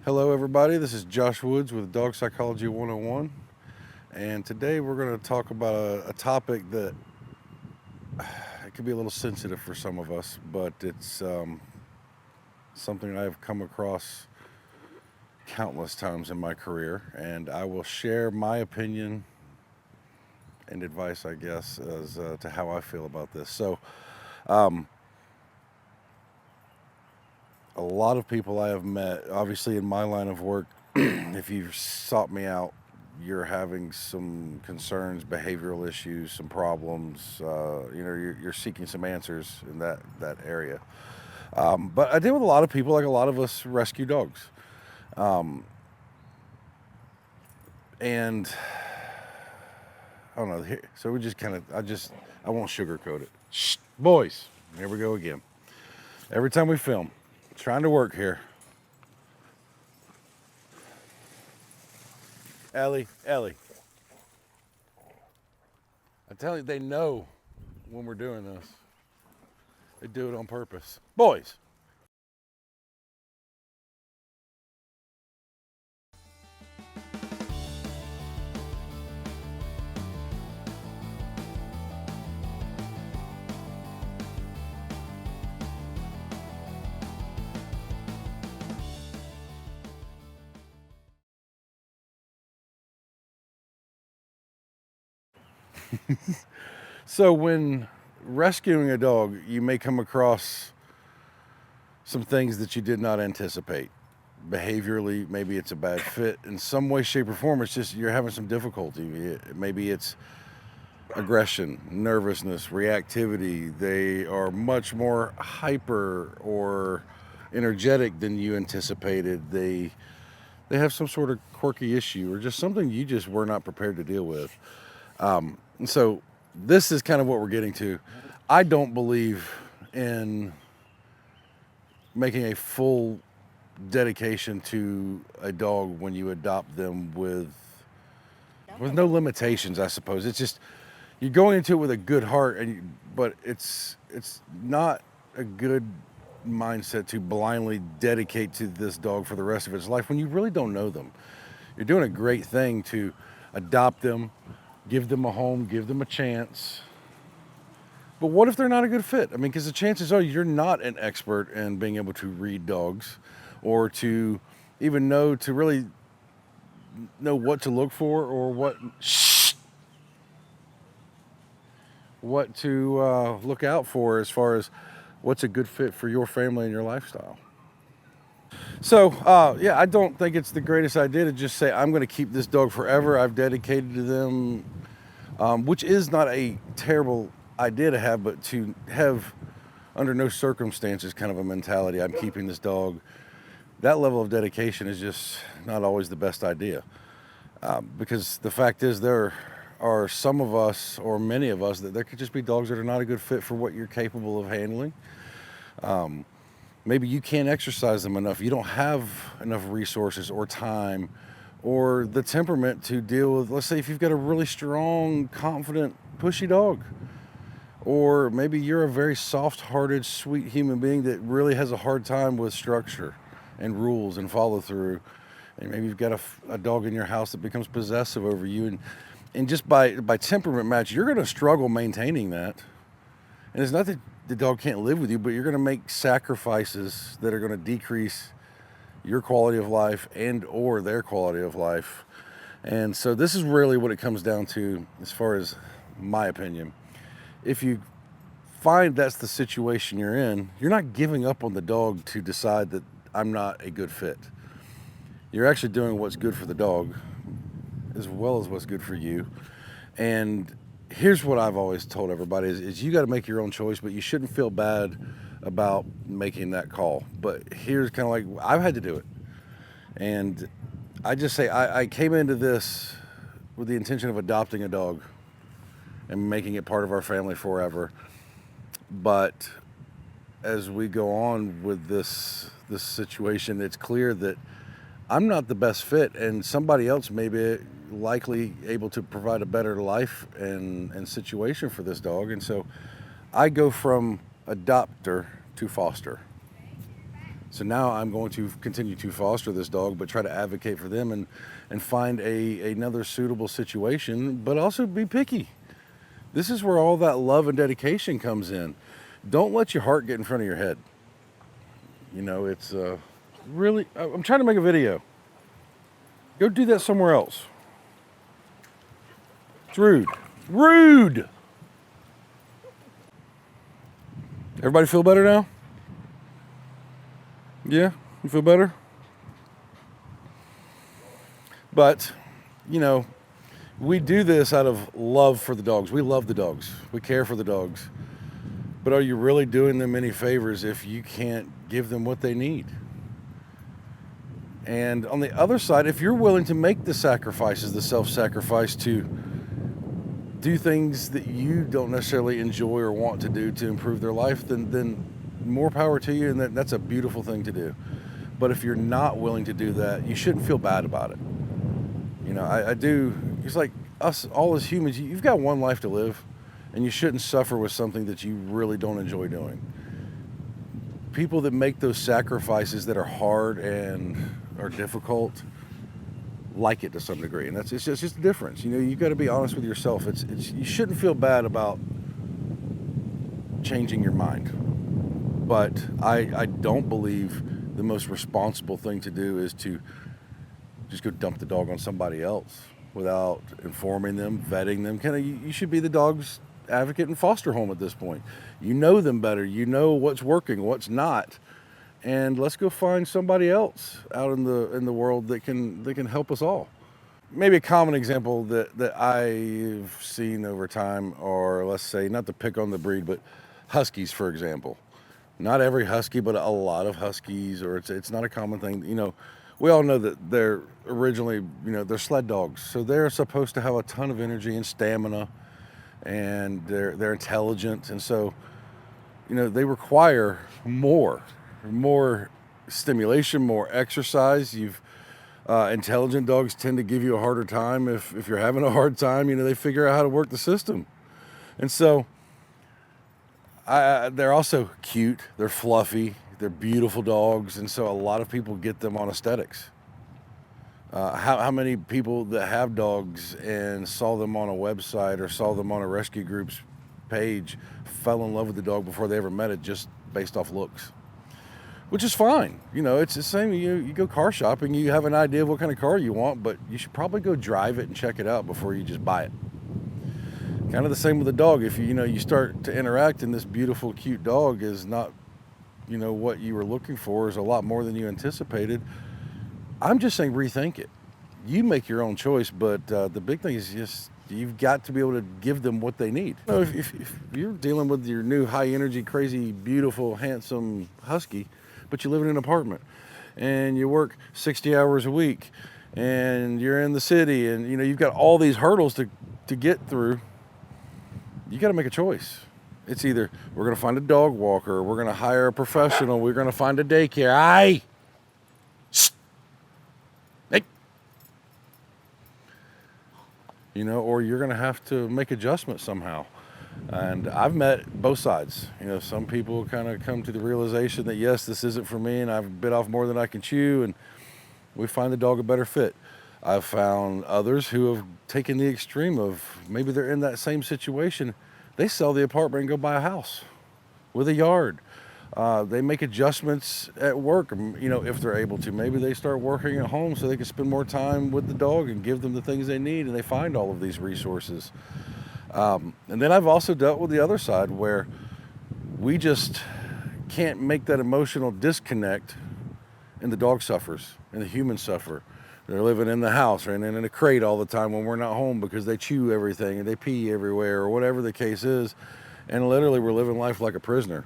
Hello, everybody. This is Josh Woods with Dog Psychology 101. And today we're going to talk about a topic that it could be a little sensitive for some of us, but it's something I've come across countless times in my career. And I will share my opinion and advice, I guess, as to how I feel about this. Um, a lot of people I have met, obviously in my line of work, if you've sought me out, you're having some concerns, behavioral issues, some problems. You're seeking some answers in that area. But I deal with a lot of people, like a lot of us rescue dogs, um, and I don't know. So we just kind of, I won't sugarcoat it. Shh, boys, here we go again. Every time we film, trying to work here. Ellie, I tell you, they know when we're doing this. They do it on purpose. Boys. So when rescuing a dog, you may come across some things that you did not anticipate. Behaviorally, maybe it's a bad fit. In some way, shape, or form, it's just you're having some difficulty. Maybe it's aggression, nervousness, reactivity. They are much more hyper or energetic than you anticipated. They have some sort of quirky issue or just something you just were not prepared to deal with. And so this is kind of what we're getting to. I don't believe in making a full dedication to a dog when you adopt them with no limitations, I suppose. It's just you're going into it with a good heart, but it's not a good mindset to blindly dedicate to this dog for the rest of its life when you really don't know them. You're doing a great thing to adopt them, give them a home, give them a chance. But what if they're not a good fit? I mean, because the chances are you're not an expert in being able to read dogs or to even know to really know what to look for or what to look out for as far as what's a good fit for your family and your lifestyle. So, yeah, I don't think it's the greatest idea to just say, I'm going to keep this dog forever. I've dedicated to them, which is not a terrible idea to have, but to have under no circumstances kind of a mentality, I'm keeping this dog. That level of dedication is just not always the best idea. Because the fact is, there are some of us, or many of us, that there could just be dogs that are not a good fit for what you're capable of handling. Maybe you can't exercise them enough. You don't have enough resources or time or the temperament to deal with, let's say, if you've got a really strong, confident, pushy dog. Or maybe you're a very soft hearted, sweet human being that really has a hard time with structure and rules and follow through. And maybe you've got a dog in your house that becomes possessive over you. And just by temperament match, you're going to struggle maintaining that. And it's not that the dog can't live with you, but you're going to make sacrifices that are going to decrease your quality of life and or their quality of life. And so this is really what it comes down to as far as my opinion. If you find that's the situation you're in, you're not giving up on the dog to decide that I'm not a good fit. You're actually doing what's good for the dog as well as what's good for you. And here's what I've always told everybody is you got to make your own choice, but you shouldn't feel bad about making that call. But here's kind of like I've had to do it. And I just say I came into this with the intention of adopting a dog and making it part of our family forever. But as we go on with this situation, it's clear that I'm not the best fit, and somebody else may be likely able to provide a better life and situation for this dog. And so I go from adopter to foster. So now I'm going to continue to foster this dog, but try to advocate for them and find another suitable situation, but also be picky. This is where all that love and dedication comes in. Don't let your heart get in front of your head. You know, it's really, I'm trying to make a video. Go do that somewhere else. It's rude. Rude! Everybody feel better now? Yeah? You feel better? But, you know, we do this out of love for the dogs. We love the dogs. We care for the dogs. But are you really doing them any favors if you can't give them what they need? And on the other side, if you're willing to make the sacrifices, the self-sacrifice to do things that you don't necessarily enjoy or want to do to improve their life, then more power to you, and that's a beautiful thing to do. But if you're not willing to do that, you shouldn't feel bad about it. You know, I do, it's like us all as humans, you've got one life to live, and you shouldn't suffer with something that you really don't enjoy doing. People that make those sacrifices that are hard and are difficult like it to some degree, and it's just a difference. You know, you got to be honest with yourself. It's you shouldn't feel bad about changing your mind, but I don't believe the most responsible thing to do is to just go dump the dog on somebody else without informing them, vetting them. Kind of, you should be the dog's advocate and foster home at this point. You know them better. You know what's working, what's not. And let's go find somebody else out in the world that can help us all. Maybe a common example that I've seen over time, or let's say, not to pick on the breed, but huskies, for example. Not every husky, but a lot of huskies, or it's not a common thing. You know, we all know that they're originally, you know, they're sled dogs, so they're supposed to have a ton of energy and stamina, and they're intelligent, and so, you know, they require more stimulation, more exercise. Intelligent dogs tend to give you a harder time if you're having a hard time. You know, they figure out how to work the system, and so they're also cute. They're fluffy. They're beautiful dogs, and so a lot of people get them on aesthetics. How many people that have dogs and saw them on a website or saw them on a rescue group's page fell in love with the dog before they ever met it, just based off looks? Which is fine. You know, it's the same. You go car shopping, you have an idea of what kind of car you want, but you should probably go drive it and check it out before you just buy it. Kind of the same with a dog. If you start to interact and this beautiful, cute dog is not, what you were looking for, is a lot more than you anticipated, I'm just saying rethink it. You make your own choice, but the big thing is just you've got to be able to give them what they need. If you're dealing with your new high energy, crazy, beautiful, handsome husky, but you live in an apartment and you work 60 hours a week and you're in the city and you've got all these hurdles to get through, you got to make a choice. It's either we're going to find a dog walker, we're going to hire a professional, we're going to find a daycare. Hey, or you're going to have to make adjustments somehow. And I've met both sides. Some people kind of come to the realization that, yes, this isn't for me, and I've bit off more than I can chew, and we find the dog a better fit. I've found others who have taken the extreme of maybe they're in that same situation. They sell the apartment and go buy a house with a yard. They make adjustments at work, if they're able to. Maybe they start working at home so they can spend more time with the dog and give them the things they need, and they find all of these resources. And then I've also dealt with the other side where we just can't make that emotional disconnect, and the dog suffers and the humans suffer. They're living in the house and in a crate all the time when we're not home because they chew everything and they pee everywhere or whatever the case is. And literally we're living life like a prisoner.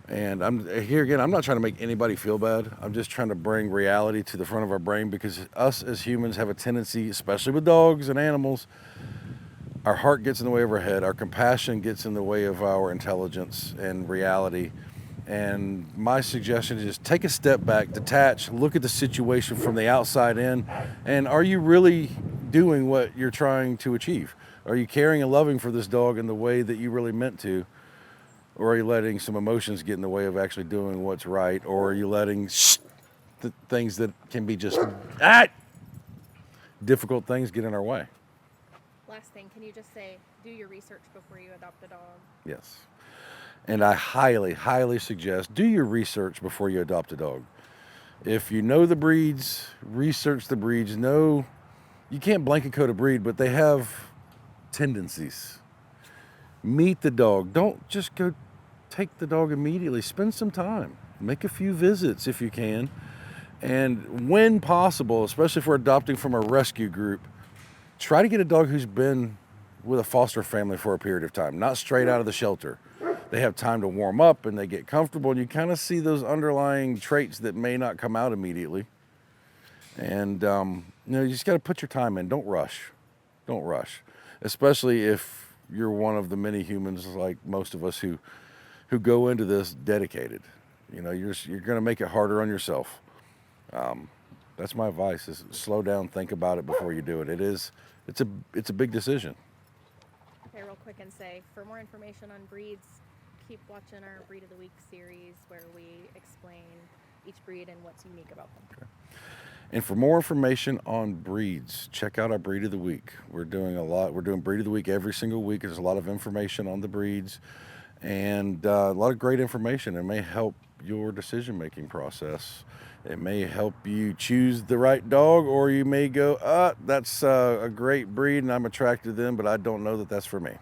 And I'm not trying to make anybody feel bad. I'm just trying to bring reality to the front of our brain, because us as humans have a tendency, especially with dogs and animals, our heart gets in the way of our head. Our compassion gets in the way of our intelligence and reality. And my suggestion is just take a step back, detach, look at the situation from the outside in, and are you really doing what you're trying to achieve? Are you caring and loving for this dog in the way that you really meant to? Or are you letting some emotions get in the way of actually doing what's right? Or are you letting things that can be just difficult things get in our way? Last thing, can you just say, do your research before you adopt a dog? Yes. And I highly, highly suggest do your research before you adopt a dog. If you know the breeds, research the breeds. Know you can't blanket code a breed, but they have tendencies. Meet the dog. Don't just go take the dog immediately. Spend some time. Make a few visits if you can. And when possible, especially if we're adopting from a rescue group, try to get a dog who's been with a foster family for a period of time, not straight out of the shelter. They have time to warm up and they get comfortable, and you kind of see those underlying traits that may not come out immediately. And you just got to put your time in. Don't rush. Don't rush, especially if you're one of the many humans like most of us who go into this dedicated. You're going to make it harder on yourself. That's my advice: is slow down, think about it before you do it. It's a big decision. Okay, real quick and say, for more information on breeds, keep watching our Breed of the Week series where we explain each breed and what's unique about them. And for more information on breeds, check out our Breed of the Week. We're doing a lot. We're doing Breed of the Week every single week. There's a lot of information on the breeds and a lot of great information. It may help your decision making process. It may help you choose the right dog, or you may go, that's a great breed and I'm attracted to them, but I don't know that that's for me.